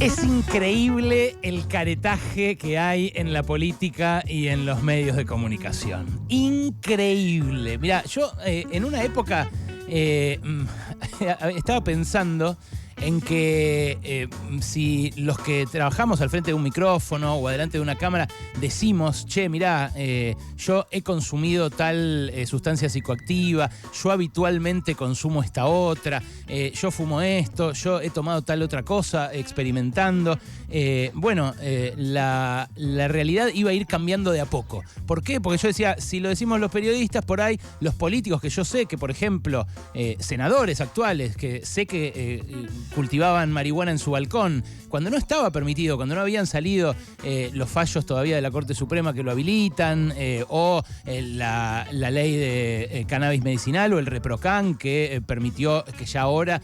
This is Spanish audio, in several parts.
Es increíble el caretaje que hay en la política y en los medios de comunicación. Increíble. Mirá, yo en una época estaba pensando en que si los que trabajamos al frente de un micrófono o adelante de una cámara decimos, che, mirá, yo he consumido tal sustancia psicoactiva, yo habitualmente consumo esta otra, yo fumo esto, yo he tomado tal otra cosa experimentando. La realidad iba a ir cambiando de a poco. ¿Por qué? Porque yo decía, si lo decimos los periodistas, por ahí los políticos que yo sé que, por ejemplo, senadores actuales que sé que cultivaban marihuana en su balcón, cuando no estaba permitido, cuando no habían salido los fallos todavía de la Corte Suprema que lo habilitan, la ley de cannabis medicinal o el ReproCan que permitió que ya ahora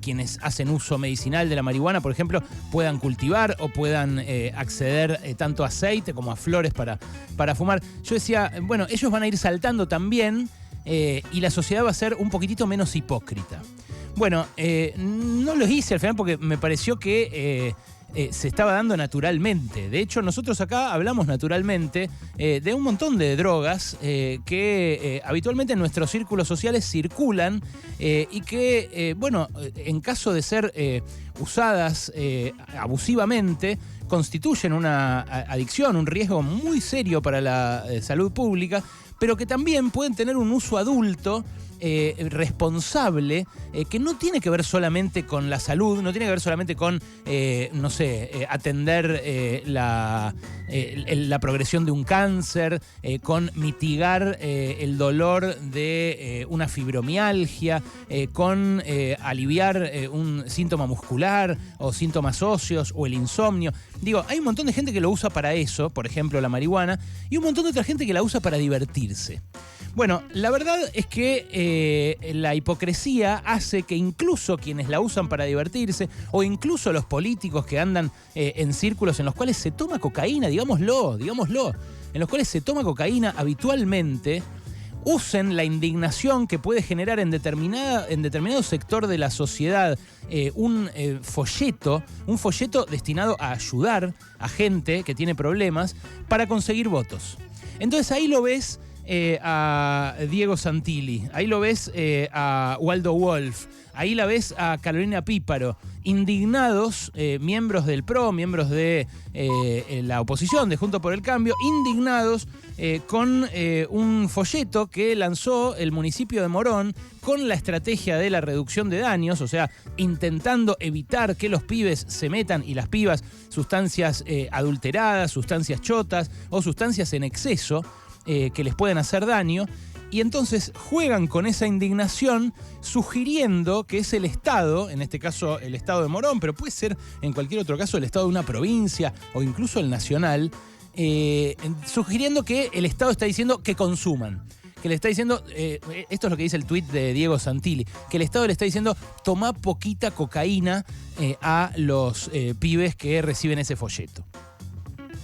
quienes hacen uso medicinal de la marihuana, por ejemplo, puedan cultivar o puedan acceder tanto a aceite como a flores para fumar. Yo decía, bueno, ellos van a ir saltando también y la sociedad va a ser un poquitito menos hipócrita. Bueno, no lo hice al final porque me pareció que se estaba dando naturalmente. De hecho, nosotros acá hablamos naturalmente de un montón de drogas que habitualmente en nuestros círculos sociales circulan y que, en caso de ser usadas abusivamente, constituyen una adicción, un riesgo muy serio para la salud pública, pero que también pueden tener un uso adulto responsable, que no tiene que ver solamente con la salud, no tiene que ver solamente con, atender la progresión de un cáncer, con mitigar el dolor de una fibromialgia, con aliviar un síntoma muscular o síntomas óseos o el insomnio. Digo, hay un montón de gente que lo usa para eso, por ejemplo la marihuana, y un montón de otra gente que la usa para divertirse. Bueno, la verdad es que la hipocresía hace que incluso quienes la usan para divertirse, o incluso los políticos que andan en círculos en los cuales se toma cocaína, digámoslo, en los cuales se toma cocaína habitualmente, usen la indignación que puede generar en determinado sector de la sociedad un folleto destinado a ayudar a gente que tiene problemas para conseguir votos. Entonces ahí lo ves a Diego Santilli, ahí lo ves a Waldo Wolf, ahí la ves a Carolina Píparo, indignados, miembros del PRO, miembros de la oposición, de Juntos por el Cambio, indignados con un folleto que lanzó el municipio de Morón con la estrategia de la reducción de daños, o sea, intentando evitar que los pibes se metan y las pibas sustancias adulteradas, sustancias chotas o sustancias en exceso que les pueden hacer daño. Y entonces juegan con esa indignación sugiriendo que es el Estado, en este caso el Estado de Morón, pero puede ser en cualquier otro caso el Estado de una provincia o incluso el nacional, sugiriendo que el Estado está diciendo que consuman. Que le está diciendo, esto es lo que dice el tuit de Diego Santilli, que el Estado le está diciendo, toma poquita cocaína a los pibes que reciben ese folleto.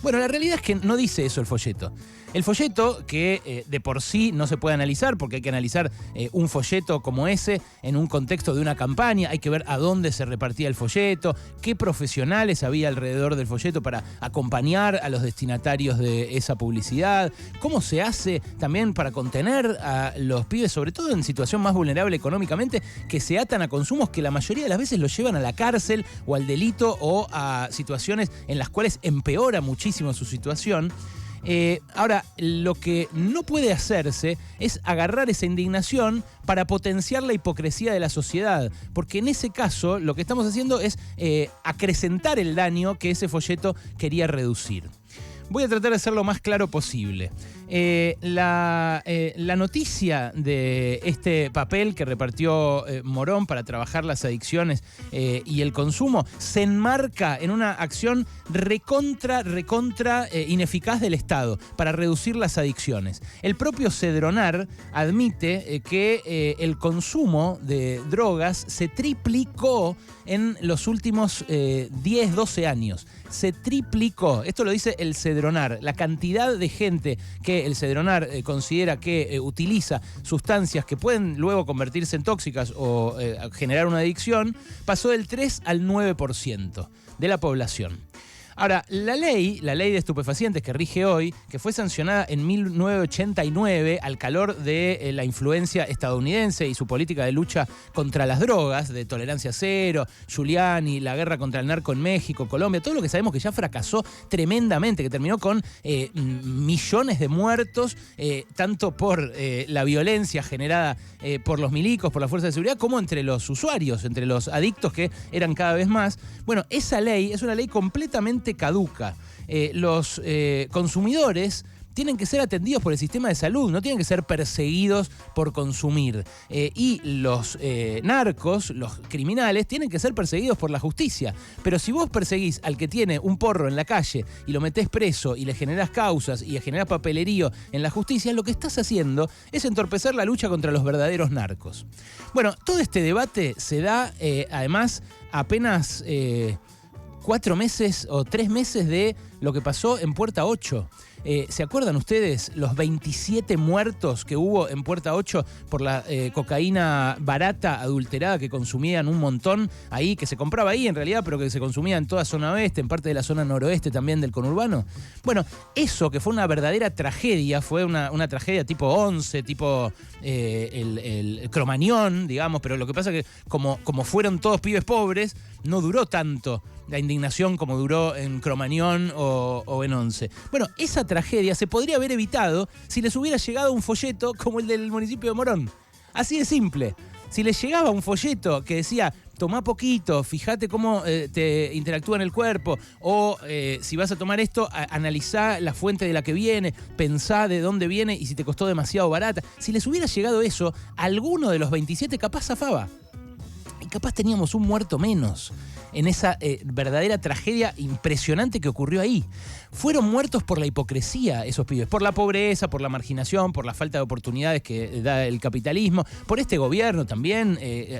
Bueno, la realidad es que no dice eso el folleto. El folleto, que de por sí no se puede analizar, porque hay que analizar un folleto como ese en un contexto de una campaña, hay que ver a dónde se repartía el folleto, qué profesionales había alrededor del folleto para acompañar a los destinatarios de esa publicidad, cómo se hace también para contener a los pibes, sobre todo en situación más vulnerable económicamente, que se atan a consumos que la mayoría de las veces los llevan a la cárcel o al delito o a situaciones en las cuales empeora muchísimo su situación. Ahora, lo que no puede hacerse es agarrar esa indignación para potenciar la hipocresía de la sociedad, porque en ese caso lo que estamos haciendo es acrecentar el daño que ese folleto quería reducir. Voy a tratar de ser lo más claro posible. La noticia de este papel que repartió Morón para trabajar las adicciones y el consumo se enmarca en una acción recontra ineficaz del Estado para reducir las adicciones. El propio Cedronar admite que el consumo de drogas se triplicó en los últimos 10, 12 años. Se triplicó. Esto lo dice el Cedronar. Cedronar, la cantidad de gente que el Cedronar considera que utiliza sustancias que pueden luego convertirse en tóxicas o generar una adicción, pasó del 3 al 9% de la población. Ahora, la ley de estupefacientes que rige hoy, que fue sancionada en 1989 al calor de la influencia estadounidense y su política de lucha contra las drogas, de tolerancia cero, Giuliani, la guerra contra el narco en México, Colombia, todo lo que sabemos que ya fracasó tremendamente, que terminó con millones de muertos, tanto por la violencia generada por los milicos, por las fuerzas de seguridad, como entre los usuarios, entre los adictos que eran cada vez más. Bueno, esa ley es una ley completamente caduca. Los consumidores tienen que ser atendidos por el sistema de salud, no tienen que ser perseguidos por consumir. Y los narcos, los criminales, tienen que ser perseguidos por la justicia. Pero si vos perseguís al que tiene un porro en la calle y lo metés preso y le generás causas y le generás papelerío en la justicia, lo que estás haciendo es entorpecer la lucha contra los verdaderos narcos. Bueno, todo este debate se da además apenas 4 meses o 3 meses de lo que pasó en Puerta 8. ¿Se acuerdan ustedes los 27 muertos que hubo en Puerta 8 por la cocaína barata, adulterada, que consumían un montón ahí, que se compraba ahí en realidad, pero que se consumía en toda zona oeste, en parte de la zona noroeste también del conurbano? Bueno, eso que fue una verdadera tragedia, fue una tragedia tipo 11, tipo el Cromañón, digamos, pero lo que pasa es que como fueron todos pibes pobres, no duró tanto la indignación como duró en Cromañón o en 11. Bueno, esa tragedia se podría haber evitado si les hubiera llegado un folleto como el del municipio de Morón. Así de simple. Si les llegaba un folleto que decía, tomá poquito, fíjate cómo te interactúa en el cuerpo, o si vas a tomar esto, analizá la fuente de la que viene, pensá de dónde viene y si te costó demasiado barata. Si les hubiera llegado eso, alguno de los 27 capaz zafaba. Y capaz teníamos un muerto menos en esa verdadera tragedia impresionante que ocurrió ahí. Fueron muertos por la hipocresía esos pibes, por la pobreza, por la marginación, por la falta de oportunidades que da el capitalismo, por este gobierno también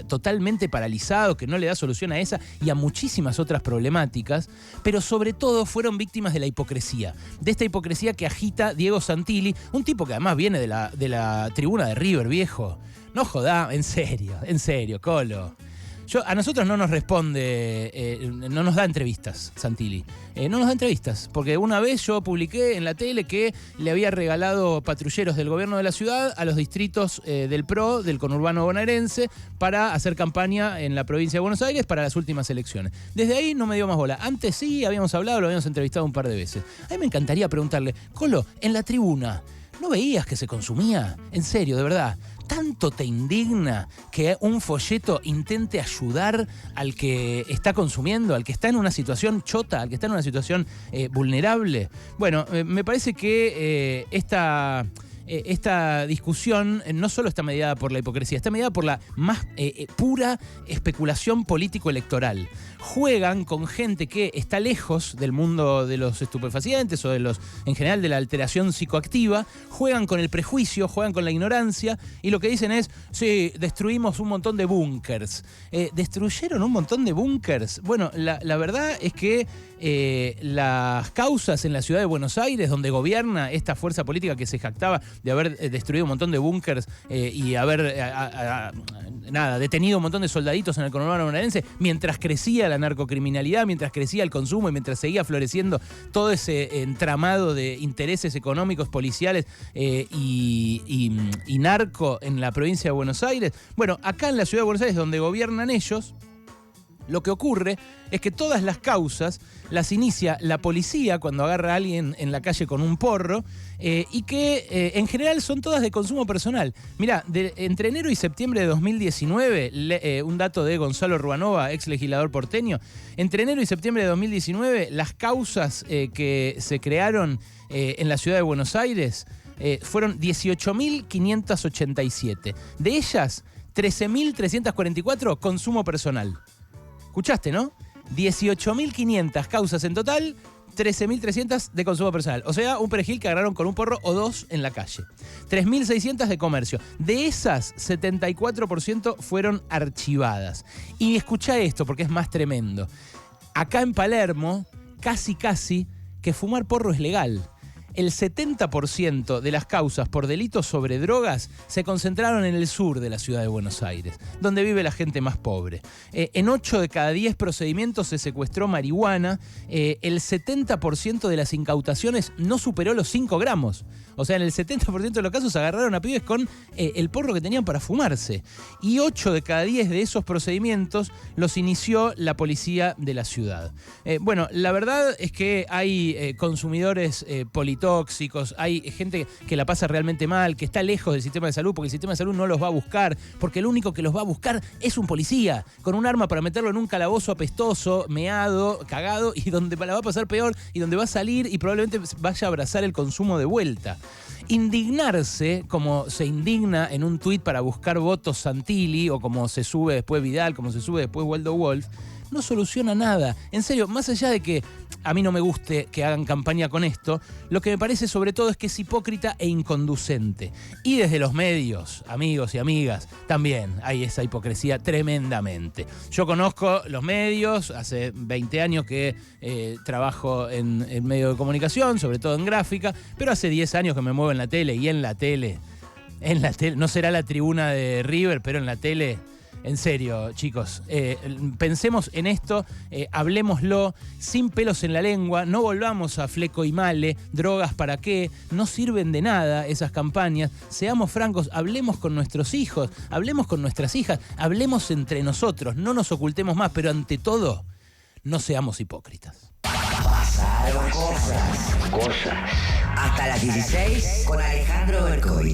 totalmente paralizado, que no le da solución a esa y a muchísimas otras problemáticas, pero sobre todo fueron víctimas de la hipocresía, de esta hipocresía que agita Diego Santilli, un tipo que además viene de la tribuna de River, viejo. No jodá, en serio, Colo. A nosotros no nos responde, no nos da entrevistas, Santilli. No nos da entrevistas, porque una vez yo publiqué en la tele que le había regalado patrulleros del gobierno de la ciudad a los distritos del PRO, del conurbano bonaerense, para hacer campaña en la provincia de Buenos Aires para las últimas elecciones. Desde ahí no me dio más bola. Antes sí, habíamos hablado, lo habíamos entrevistado un par de veces. A mí me encantaría preguntarle, Colo, en la tribuna, ¿no veías que se consumía? En serio, de verdad. ¿Tanto te indigna que un folleto intente ayudar al que está consumiendo, al que está en una situación chota, al que está en una situación vulnerable? Bueno, me parece que esta discusión no solo está mediada por la hipocresía, está mediada por la más pura especulación político-electoral. Juegan con gente que está lejos del mundo de los estupefacientes o en general de la alteración psicoactiva, juegan con el prejuicio, juegan con la ignorancia y lo que dicen es, sí, destruimos un montón de búnkers. ¿Destruyeron un montón de búnkers? Bueno, la verdad es que las causas en la ciudad de Buenos Aires, donde gobierna esta fuerza política que se jactaba de haber destruido un montón de búnkers y haber detenido un montón de soldaditos en el conurbano bonaerense, mientras crecía la narcocriminalidad, mientras crecía el consumo y mientras seguía floreciendo todo ese entramado de intereses económicos, policiales y narco en la provincia de Buenos Aires. Bueno, acá en la ciudad de Buenos Aires, donde gobiernan ellos, lo que ocurre es que todas las causas las inicia la policía cuando agarra a alguien en la calle con un porro y que en general son todas de consumo personal. Mirá, entre enero y septiembre de 2019, un dato de Gonzalo Ruanova, ex legislador porteño, entre enero y septiembre de 2019 las causas que se crearon en la ciudad de Buenos Aires fueron 18.587. De ellas, 13.344 consumo personal. ¿Escuchaste, no? 18.500 causas en total, 13.300 de consumo personal. O sea, un perejil que agarraron con un porro o dos en la calle. 3.600 de comercio. De esas, 74% fueron archivadas. Y escuchá esto porque es más tremendo. Acá en Palermo, casi que fumar porro es legal. El 70% de las causas por delitos sobre drogas se concentraron en el sur de la ciudad de Buenos Aires, donde vive la gente más pobre. En 8 de cada 10 procedimientos se secuestró marihuana. El 70% de las incautaciones no superó los 5 gramos. O sea, en el 70% de los casos agarraron a pibes con el porro que tenían para fumarse. Y 8 de cada 10 de esos procedimientos los inició la policía de la ciudad. Bueno, la verdad es que hay consumidores politóxicos, hay gente que la pasa realmente mal, que está lejos del sistema de salud, porque el sistema de salud no los va a buscar, porque el único que los va a buscar es un policía, con un arma para meterlo en un calabozo apestoso, meado, cagado, y donde la va a pasar peor, y donde va a salir y probablemente vaya a abrazar el consumo de vuelta. Indignarse, como se indigna en un tuit para buscar votos Santilli, o como se sube después Vidal, como se sube después Waldo Wolf, no soluciona nada. En serio, más allá de que a mí no me guste que hagan campaña con esto, lo que me parece sobre todo es que es hipócrita e inconducente. Y desde los medios, amigos y amigas, también hay esa hipocresía tremendamente. Yo conozco los medios, hace 20 años que trabajo en medio de comunicación, sobre todo en gráfica, pero hace 10 años que me muevo en la tele, y en la tele, no será la tribuna de River, pero en la tele... En serio, chicos, pensemos en esto, hablémoslo sin pelos en la lengua, no volvamos a Fleco y Male, drogas para qué, no sirven de nada esas campañas, seamos francos, hablemos con nuestros hijos, hablemos con nuestras hijas, hablemos entre nosotros, no nos ocultemos más, pero ante todo, no seamos hipócritas. Pasaron cosas. Hasta las 16 con Alejandro Berkovich.